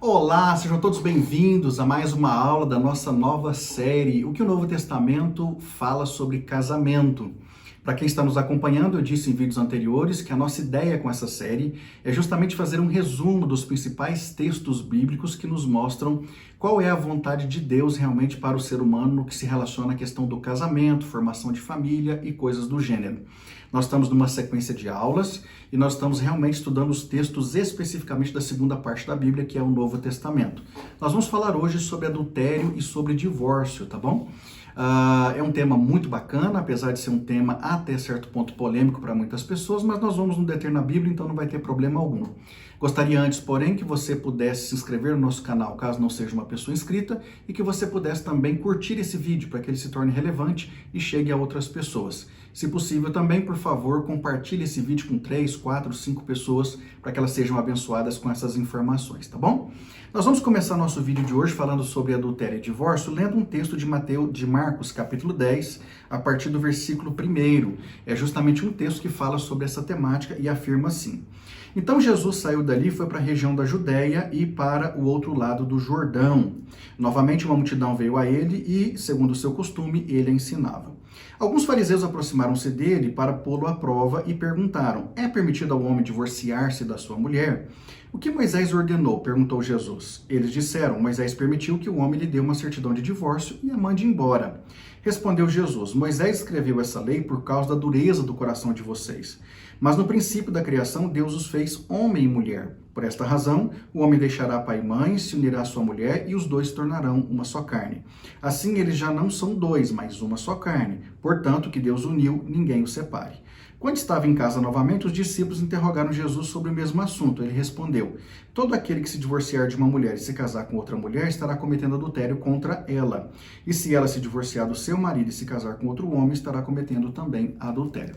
Olá, sejam todos bem-vindos a mais uma aula da nossa nova série, o que o Novo Testamento fala sobre casamento. Para quem está nos acompanhando, eu disse em vídeos anteriores que a nossa ideia com essa série é justamente fazer um resumo dos principais textos bíblicos que nos mostram qual é a vontade de Deus realmente para o ser humano no que se relaciona à questão do casamento, formação de família e coisas do gênero. Nós estamos numa sequência de aulas e nós estamos realmente estudando os textos especificamente da segunda parte da Bíblia, que é o Novo Testamento. Nós vamos falar hoje sobre adultério e sobre divórcio, tá bom? É um tema muito bacana, apesar de ser um tema até certo ponto polêmico para muitas pessoas, mas nós vamos nos deter na Bíblia, então não vai ter problema algum. Gostaria antes, porém, que você pudesse se inscrever no nosso canal, caso não seja uma pessoa inscrita, e que você pudesse também curtir esse vídeo para que ele se torne relevante e chegue a outras pessoas. Se possível também, por favor, compartilhe esse vídeo com 3, 4, 5 pessoas para que elas sejam abençoadas com essas informações, tá bom? Nós vamos começar nosso vídeo de hoje falando sobre adultério e divórcio, lendo um texto de Marcos, capítulo 10, a partir do versículo 1. É justamente um texto que fala sobre essa temática e afirma assim: Então Jesus saiu dali e foi para a região da Judéia e para o outro lado do Jordão. Novamente uma multidão veio a ele e, segundo o seu costume, ele ensinava. Alguns fariseus aproximaram-se dele para pô-lo à prova e perguntaram: É permitido ao homem divorciar-se da sua mulher? O que Moisés ordenou? Perguntou Jesus. Eles disseram: Moisés permitiu que o homem lhe dê uma certidão de divórcio e a mande embora. Respondeu Jesus: Moisés escreveu essa lei por causa da dureza do coração de vocês. Mas no princípio da criação, Deus os fez homem e mulher. Por esta razão, o homem deixará pai e mãe, se unirá à sua mulher, e os dois se tornarão uma só carne. Assim, eles já não são dois, mas uma só carne. Portanto, o que Deus uniu, ninguém o separe. Quando estava em casa novamente, os discípulos interrogaram Jesus sobre o mesmo assunto. Ele respondeu: Todo aquele que se divorciar de uma mulher e se casar com outra mulher estará cometendo adultério contra ela. E se ela se divorciar do seu marido e se casar com outro homem, estará cometendo também adultério.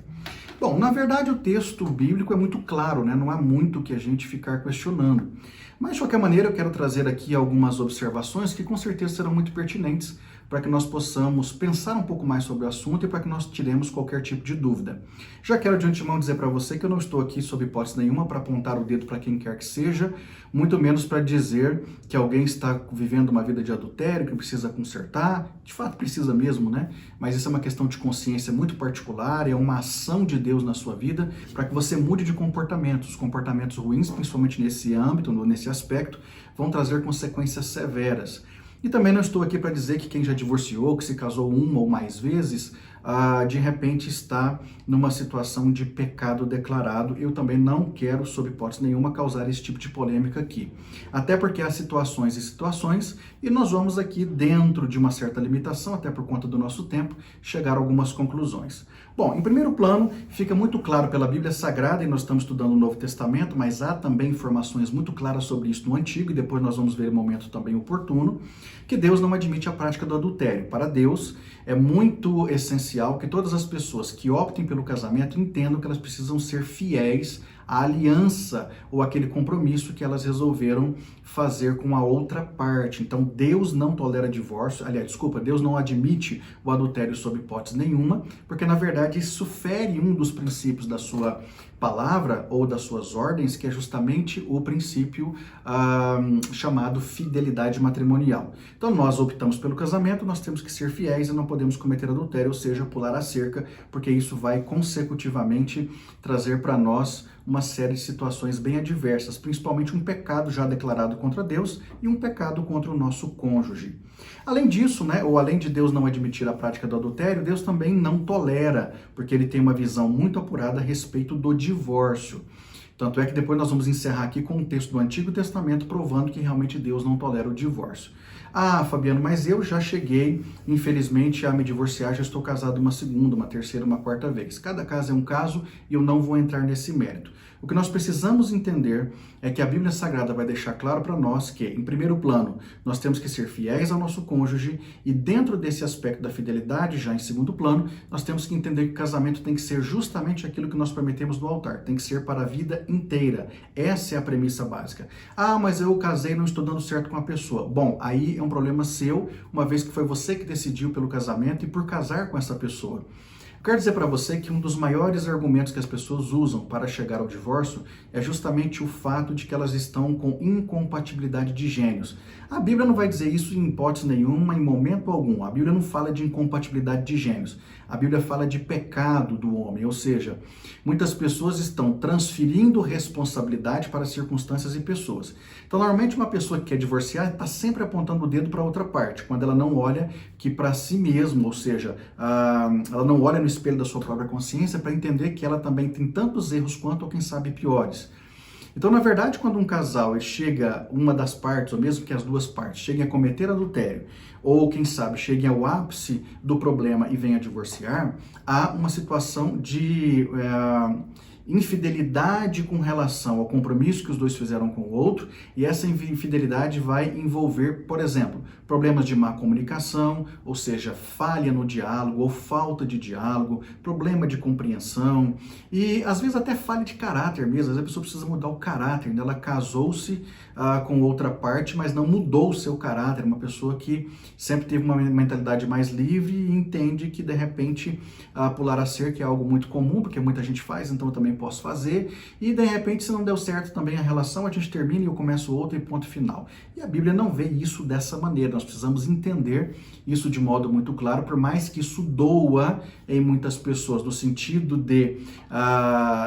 Bom, na verdade o texto bíblico é muito claro, né? Não há muito que a gente ficar questionando. Mas, de qualquer maneira, eu quero trazer aqui algumas observações que com certeza serão muito pertinentes para que nós possamos pensar um pouco mais sobre o assunto e para que nós tiremos qualquer tipo de dúvida. Já quero de antemão dizer para você que eu não estou aqui sob hipótese nenhuma para apontar o dedo para quem quer que seja, muito menos para dizer que alguém está vivendo uma vida de adultério, que precisa consertar. De fato precisa mesmo, né? Mas isso é uma questão de consciência muito particular, é uma ação de Deus na sua vida para que você mude de comportamentos. Os comportamentos ruins, principalmente nesse âmbito, nesse aspecto, vão trazer consequências severas. E também não estou aqui para dizer que quem já divorciou, que se casou uma ou mais vezes, de repente está numa situação de pecado declarado. Eu também não quero, sob hipótese nenhuma, causar esse tipo de polêmica aqui. Até porque há situações e situações, e nós vamos aqui, dentro de uma certa limitação, até por conta do nosso tempo, chegar a algumas conclusões. Bom, em primeiro plano, fica muito claro pela Bíblia Sagrada, e nós estamos estudando o Novo Testamento, mas há também informações muito claras sobre isso no Antigo, e depois nós vamos ver o momento também oportuno, que Deus não admite a prática do adultério. Para Deus, é muito essencial que todas as pessoas que optem pelo casamento entendam que elas precisam ser fiéis à aliança ou aquele compromisso que elas resolveram fazer com a outra parte. Então, Deus não tolera divórcio, Deus não admite o adultério sob hipótese nenhuma, porque na verdade isso fere um dos princípios da sua palavra ou das suas ordens, que é justamente o princípio chamado fidelidade matrimonial. Então, nós optamos pelo casamento, nós temos que ser fiéis e não podemos cometer adultério, ou seja, pular a cerca, porque isso vai consecutivamente trazer para nós uma série de situações bem adversas, principalmente um pecado já declarado contra Deus e um pecado contra o nosso cônjuge. Além disso, né, ou além de Deus não admitir a prática do adultério, Deus também não tolera, porque ele tem uma visão muito apurada a respeito do divórcio. Tanto é que depois nós vamos encerrar aqui com um texto do Antigo Testamento provando que realmente Deus não tolera o divórcio. Ah, Fabiano, mas eu já cheguei, infelizmente, a me divorciar, já estou casado uma segunda, uma terceira, uma quarta vez. Cada caso é um caso e eu não vou entrar nesse mérito. O que nós precisamos entender é que a Bíblia Sagrada vai deixar claro para nós que, em primeiro plano, nós temos que ser fiéis ao nosso cônjuge e dentro desse aspecto da fidelidade, já em segundo plano, nós temos que entender que o casamento tem que ser justamente aquilo que nós prometemos no altar, tem que ser para a vida inteira. Essa é a premissa básica. Ah, mas eu casei e não estou dando certo com a pessoa. Bom, aí é um problema seu, uma vez que foi você que decidiu pelo casamento e por casar com essa pessoa. Quero dizer para você que um dos maiores argumentos que as pessoas usam para chegar ao divórcio é justamente o fato de que elas estão com incompatibilidade de gênios. A Bíblia não vai dizer isso em hipótese nenhuma, em momento algum. A Bíblia não fala de incompatibilidade de gênios. A Bíblia fala de pecado do homem, ou seja, muitas pessoas estão transferindo responsabilidade para circunstâncias e pessoas. Então, normalmente uma pessoa que quer divorciar está sempre apontando o dedo para outra parte, quando ela não olha que para si mesma, ou seja, ela não olha no espelho da sua própria consciência para entender que ela também tem tantos erros quanto, ou quem sabe, piores. Então, na verdade, quando um casal chega, uma das partes, ou mesmo que as duas partes, cheguem a cometer adultério, ou quem sabe, cheguem ao ápice do problema e venham a divorciar, há uma situação de infidelidade com relação ao compromisso que os dois fizeram com o outro, e essa infidelidade vai envolver, por exemplo, problemas de má comunicação, ou seja, falha no diálogo ou falta de diálogo, problema de compreensão e às vezes até falha de caráter mesmo. Às vezes a pessoa precisa mudar o caráter, né? Ela casou-se com outra parte, mas não mudou o seu caráter, uma pessoa que sempre teve uma mentalidade mais livre e entende que de repente pular a cerca é algo muito comum, porque muita gente faz, então eu também posso fazer, e de repente se não deu certo também a relação, a gente termina e eu começo outra e ponto final. E a Bíblia não vê isso dessa maneira, nós precisamos entender isso de modo muito claro, por mais que isso doa em muitas pessoas, no sentido de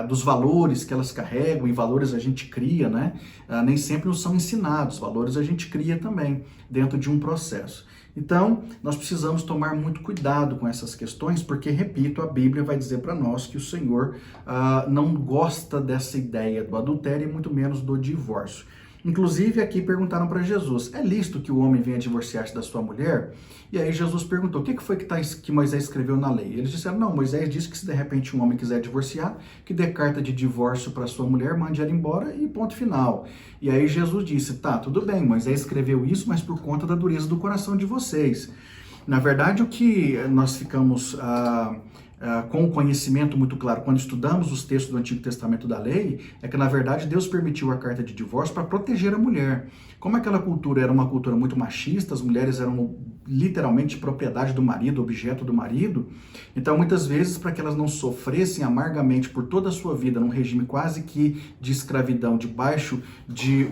dos valores que elas carregam, e valores a gente cria, né? Nem sempre nos são ensinados, valores a gente cria também dentro de um processo. Então, nós precisamos tomar muito cuidado com essas questões, porque, repito, a Bíblia vai dizer para nós que o Senhor não gosta dessa ideia do adultério e muito menos do divórcio. Inclusive, aqui perguntaram para Jesus, é lícito que o homem venha divorciar-se da sua mulher? E aí Jesus perguntou, o que foi que Moisés escreveu na lei? Eles disseram, não, Moisés disse que se de repente um homem quiser divorciar, que dê carta de divórcio para sua mulher, mande ela embora e ponto final. E aí Jesus disse, tá, tudo bem, Moisés escreveu isso, mas por conta da dureza do coração de vocês. Na verdade, o que nós ficamos com o conhecimento muito claro, quando estudamos os textos do Antigo Testamento da lei, é que, na verdade, Deus permitiu a carta de divórcio para proteger a mulher. Como aquela cultura era uma cultura muito machista, as mulheres eram literalmente propriedade do marido, objeto do marido, então, muitas vezes, para que elas não sofressem amargamente por toda a sua vida num regime quase que de escravidão, debaixo de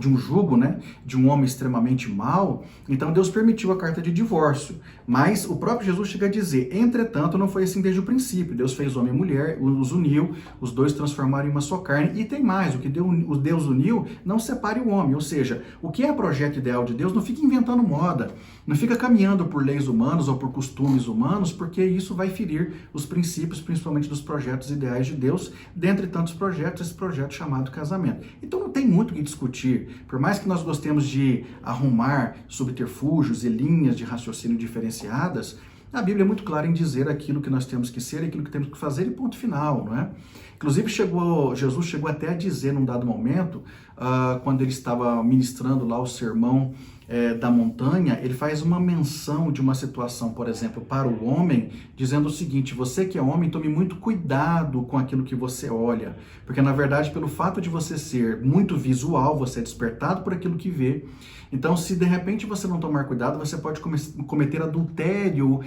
um jugo, né, de um homem extremamente mau, então Deus permitiu a carta de divórcio. Mas o próprio Jesus chega a dizer, entretanto, não foi assim desde o princípio. Deus fez homem e mulher, os uniu, os dois transformaram em uma só carne, e tem mais, o que Deus uniu, não separe o homem, ou seja, o que é projeto ideal de Deus, não fica inventando moda, não fica caminhando por leis humanas ou por costumes humanos, porque isso vai ferir os princípios, principalmente dos projetos ideais de Deus, dentre tantos projetos, esse projeto chamado casamento. Então não tem muito o que discutir, por mais que nós gostemos de arrumar subterfúgios e linhas de raciocínio diferenciadas, a Bíblia é muito clara em dizer aquilo que nós temos que ser, aquilo que temos que fazer e ponto final, não é? Inclusive, Jesus chegou até a dizer num dado momento, quando ele estava ministrando lá o sermão da montanha, ele faz uma menção de uma situação, por exemplo, para o homem, dizendo o seguinte, você que é homem, tome muito cuidado com aquilo que você olha, porque na verdade, pelo fato de você ser muito visual, você é despertado por aquilo que vê, então se de repente você não tomar cuidado, você pode cometer adultério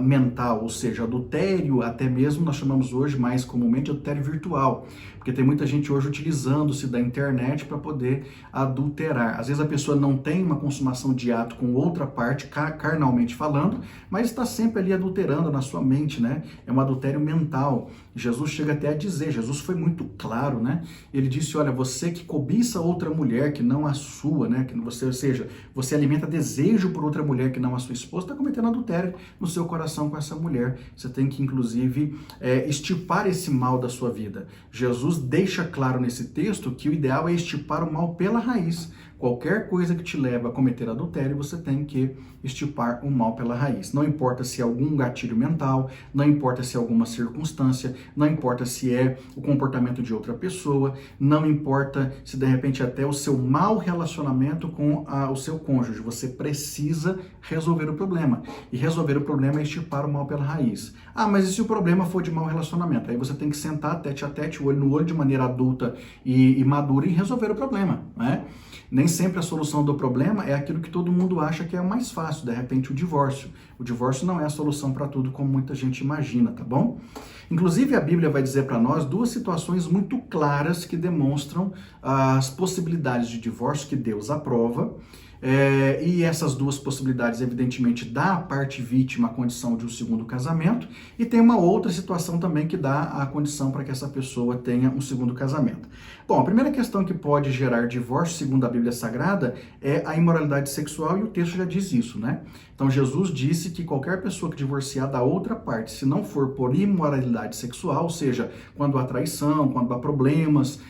mental, ou seja, adultério até mesmo, nós chamamos hoje mais comumente de adultério virtual, porque tem muita gente hoje utilizando-se da internet para poder adulterar. Às vezes a pessoa não tem uma consumação de ato com outra parte, carnalmente falando, mas está sempre ali adulterando na sua mente, né? É um adultério mental. Jesus chega até a dizer, Jesus foi muito claro, né? Ele disse, olha, você que cobiça outra mulher que não a sua, né? Que você, ou seja, você alimenta desejo por outra mulher que não a sua esposa, está cometendo adultério no seu coração com essa mulher. Você tem que, inclusive, extirpar esse mal da sua vida. Jesus deixa claro nesse texto que o ideal é extirpar o mal pela raiz. Qualquer coisa que te leva a cometer adultério, você tem que extirpar o mal pela raiz. Não importa se é algum gatilho mental, não importa se é alguma circunstância, não importa se é o comportamento de outra pessoa, não importa se de repente até o seu mau relacionamento com o seu cônjuge. Você precisa resolver o problema. E resolver o problema é extirpar o mal pela raiz. Ah, mas e se o problema for de mau relacionamento? Aí você tem que sentar tete a tete, olho no controle de maneira adulta e madura e resolver o problema, né? Nem sempre a solução do problema é aquilo que todo mundo acha que é o mais fácil, de repente o divórcio. O divórcio não é a solução para tudo como muita gente imagina, tá bom? Inclusive a Bíblia vai dizer para nós duas situações muito claras que demonstram as possibilidades de divórcio que Deus aprova. E essas duas possibilidades, evidentemente, dá à parte vítima a condição de um segundo casamento, e tem uma outra situação também que dá a condição para que essa pessoa tenha um segundo casamento. Bom, a primeira questão que pode gerar divórcio, segundo a Bíblia Sagrada, é a imoralidade sexual, e o texto já diz isso, né? Então Jesus disse que qualquer pessoa que divorciar da outra parte, se não for por imoralidade sexual, ou seja, quando há traição, quando há problemas,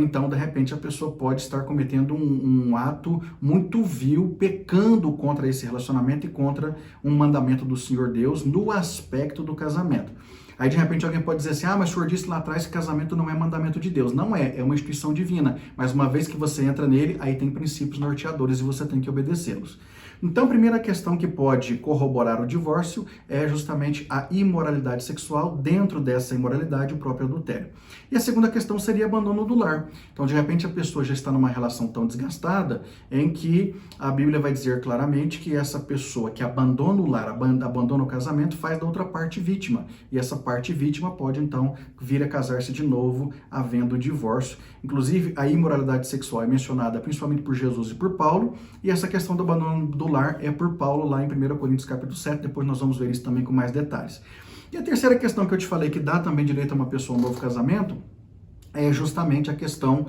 então, de repente, a pessoa pode estar cometendo um ato muito vil, pecando contra esse relacionamento e contra um mandamento do Senhor Deus no aspecto do casamento. Aí, de repente, alguém pode dizer assim, mas o senhor disse lá atrás que casamento não é mandamento de Deus. Não é, é uma instituição divina. Mas uma vez que você entra nele, aí tem princípios norteadores e você tem que obedecê-los. Então, a primeira questão que pode corroborar o divórcio é justamente a imoralidade sexual, dentro dessa imoralidade, o próprio adultério. E a segunda questão seria abandono do lar. Então, de repente, a pessoa já está numa relação tão desgastada em que a Bíblia vai dizer claramente que essa pessoa que abandona o lar, abandona o casamento, faz da outra parte vítima. E essa parte vítima pode, então, vir a casar-se de novo, havendo divórcio. Inclusive, a imoralidade sexual é mencionada principalmente por Jesus e por Paulo, e essa questão do abandono do lar é por Paulo lá em 1 Coríntios capítulo 7, depois nós vamos ver isso também com mais detalhes. E a terceira questão que eu te falei que dá também direito a uma pessoa a um novo casamento é justamente a questão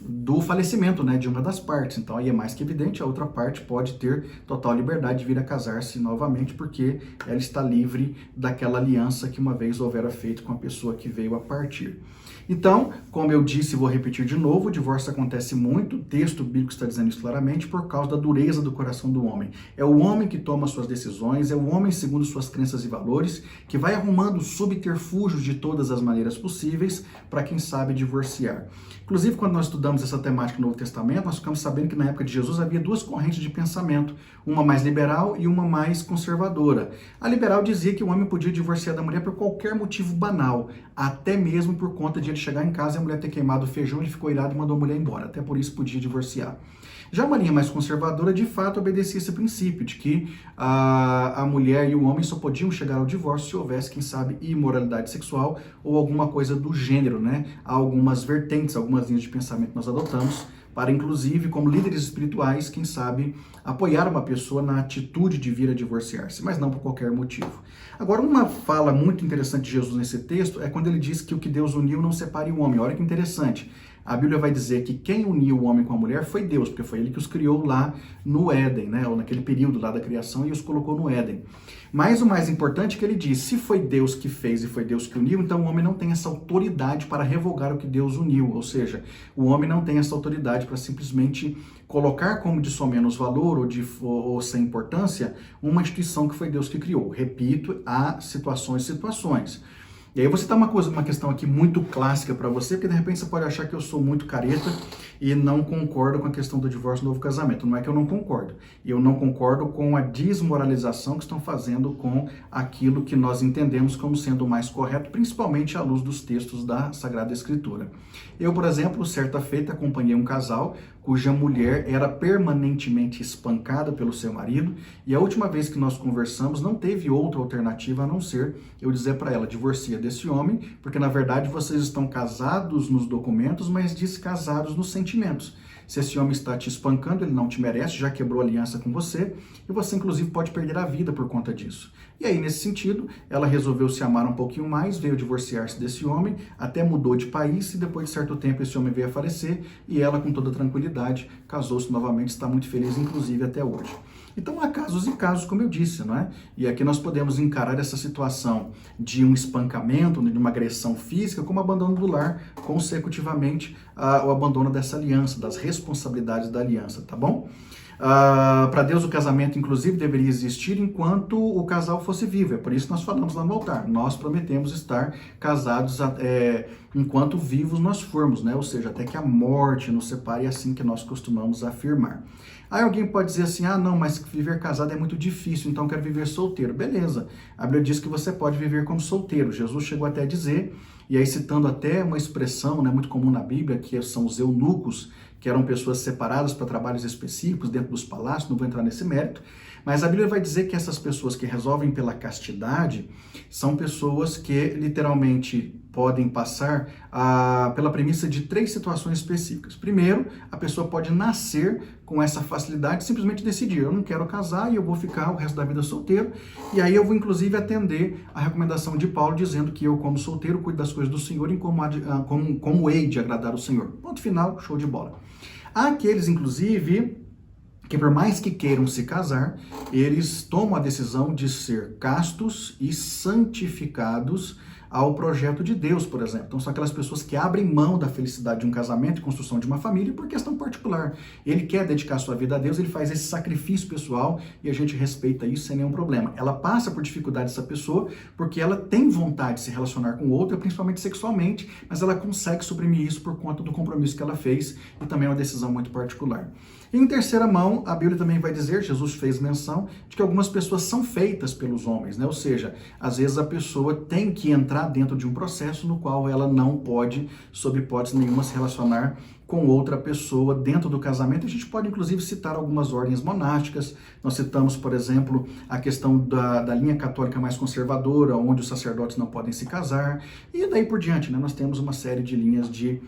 do falecimento, né, de uma das partes. Então aí é mais que evidente, a outra parte pode ter total liberdade de vir a casar-se novamente, porque ela está livre daquela aliança que uma vez houvera feito com a pessoa que veio a partir. Então, como eu disse, vou repetir de novo, o divórcio acontece muito, o texto bíblico está dizendo isso claramente, por causa da dureza do coração do homem. É o homem que toma suas decisões, é o homem segundo suas crenças e valores, que vai arrumando subterfúgios de todas as maneiras possíveis para quem sabe divorciar. Inclusive, quando nós estudamos essa temática no Novo Testamento, nós ficamos sabendo que na época de Jesus havia duas correntes de pensamento, uma mais liberal e uma mais conservadora. A liberal dizia que o homem podia divorciar da mulher por qualquer motivo banal, até mesmo por conta de ele chegar em casa e a mulher ter queimado o feijão, ele ficou irado e mandou a mulher embora. Até por isso podia divorciar. Já uma linha mais conservadora, de fato, obedecia esse princípio de que a mulher e o homem só podiam chegar ao divórcio se houvesse, quem sabe, imoralidade sexual ou alguma coisa do gênero, né? Há algumas vertentes, algumas linhas de pensamento que nós adotamos para, inclusive, como líderes espirituais, quem sabe, apoiar uma pessoa na atitude de vir a divorciar-se, mas não por qualquer motivo. Agora, uma fala muito interessante de Jesus nesse texto é quando ele diz que o que Deus uniu não separe o homem. Olha que interessante. A Bíblia vai dizer que quem uniu o homem com a mulher foi Deus, porque foi ele que os criou lá no Éden, né? Ou naquele período lá da criação, e os colocou no Éden. Mas o mais importante é que ele diz, se foi Deus que fez e foi Deus que uniu, então o homem não tem essa autoridade para revogar o que Deus uniu. Ou seja, o homem não tem essa autoridade para simplesmente colocar como de só menos valor ou sem importância uma instituição que foi Deus que criou. Repito, há situações e situações. E aí você tá uma questão aqui muito clássica para você, porque de repente você pode achar que eu sou muito careta e não concordo com a questão do divórcio e novo casamento. Não é que eu não concordo. Eu não concordo com a desmoralização que estão fazendo com aquilo que nós entendemos como sendo o mais correto, principalmente à luz dos textos da Sagrada Escritura. Eu, por exemplo, certa feita acompanhei um casal cuja mulher era permanentemente espancada pelo seu marido, e a última vez que nós conversamos não teve outra alternativa a não ser eu dizer para ela, divorcia desse homem, porque na verdade vocês estão casados nos documentos, mas descasados nos sentimentos. Se esse homem está te espancando, ele não te merece, já quebrou aliança com você, e você inclusive pode perder a vida por conta disso. E aí, nesse sentido, ela resolveu se amar um pouquinho mais, veio divorciar-se desse homem, até mudou de país, e depois de certo tempo esse homem veio a falecer, e ela, com toda tranquilidade, casou-se novamente, está muito feliz, inclusive até hoje. Então há casos e casos, como eu disse, não é? E aqui nós podemos encarar essa situação de um espancamento, de uma agressão física, como abandono do lar, consecutivamente o abandono dessa aliança, das responsabilidades da aliança, tá bom? Para Deus o casamento, inclusive, deveria existir enquanto o casal fosse vivo. É por isso que nós falamos lá no altar. Nós prometemos estar casados enquanto vivos nós formos, né? Ou seja, até que a morte nos separe, é assim que nós costumamos afirmar. Aí alguém pode dizer assim, não, mas viver casado é muito difícil, então eu quero viver solteiro. Beleza, a Bíblia diz que você pode viver como solteiro. Jesus chegou até a dizer e aí citando até uma expressão, né, muito comum na Bíblia, que são os eunucos, que eram pessoas separadas para trabalhos específicos dentro dos palácios, não vou entrar nesse mérito, mas a Bíblia vai dizer que essas pessoas que resolvem pela castidade são pessoas que literalmente podem passar pela premissa de 3 situações específicas. Primeiro, a pessoa pode nascer com essa facilidade de simplesmente decidir, eu não quero casar e eu vou ficar o resto da vida solteiro, e aí eu vou inclusive atender a recomendação de Paulo dizendo que eu, como solteiro, cuido das coisas do Senhor em como hei de agradar o Senhor. Ponto final, show de bola. Há aqueles, inclusive, que por mais que queiram se casar, eles tomam a decisão de ser castos e santificados ao projeto de Deus, por exemplo. Então são aquelas pessoas que abrem mão da felicidade de um casamento e construção de uma família por questão particular. Ele quer dedicar sua vida a Deus, ele faz esse sacrifício pessoal e a gente respeita isso sem nenhum problema. Ela passa por dificuldade essa pessoa porque ela tem vontade de se relacionar com outra, principalmente sexualmente, mas ela consegue suprimir isso por conta do compromisso que ela fez e também é uma decisão muito particular. E em terceira mão, a Bíblia também vai dizer, Jesus fez menção, de que algumas pessoas são feitas pelos homens, né? Ou seja, às vezes a pessoa tem que entrar dentro de um processo no qual ela não pode, sob hipótese nenhuma, se relacionar com outra pessoa dentro do casamento. A gente pode, inclusive, citar algumas ordens monásticas. Nós citamos, por exemplo, a questão da linha católica mais conservadora, onde os sacerdotes não podem se casar, e daí por diante, né? Nós temos uma série de linhas de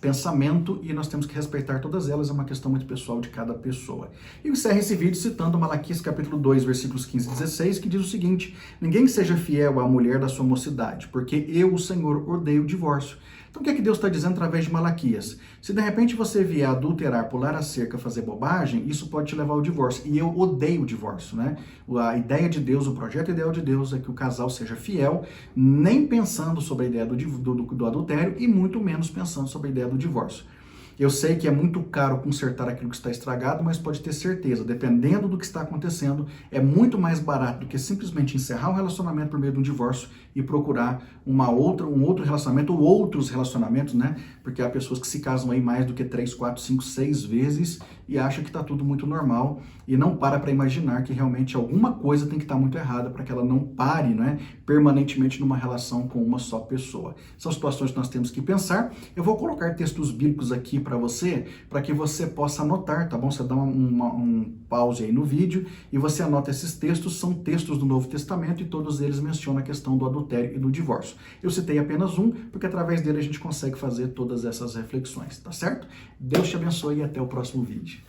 pensamento e nós temos que respeitar todas elas, é uma questão muito pessoal de cada pessoa. E eu encerro esse vídeo citando Malaquias capítulo 2, versículos 15 e 16, que diz o seguinte: ninguém seja fiel à mulher da sua mocidade, porque eu, o Senhor, odeio o divórcio. Então o que é que Deus está dizendo através de Malaquias? Se de repente você vier adulterar, pular a cerca, fazer bobagem, isso pode te levar ao divórcio. E eu odeio o divórcio, né? A ideia de Deus, o projeto ideal de Deus é que o casal seja fiel, nem pensando sobre a ideia do adultério e muito menos pensando sobre a ideia do divórcio. Eu sei que é muito caro consertar aquilo que está estragado, mas pode ter certeza, dependendo do que está acontecendo, é muito mais barato do que simplesmente encerrar um relacionamento por meio de um divórcio e procurar um outro relacionamento ou outros relacionamentos, né? Porque há pessoas que se casam aí mais do que 3, 4, 5, 6 vezes e acham que está tudo muito normal e não para imaginar que realmente alguma coisa tem que estar muito errada para que ela não pare, né, permanentemente numa relação com uma só pessoa. São situações que nós temos que pensar. Eu vou colocar textos bíblicos aqui para que você possa anotar, tá bom? Você dá um pause aí no vídeo e você anota esses textos, são textos do Novo Testamento e todos eles mencionam a questão do adultério e do divórcio. Eu citei apenas um, porque através dele a gente consegue fazer todas essas reflexões, tá certo? Deus te abençoe e até o próximo vídeo.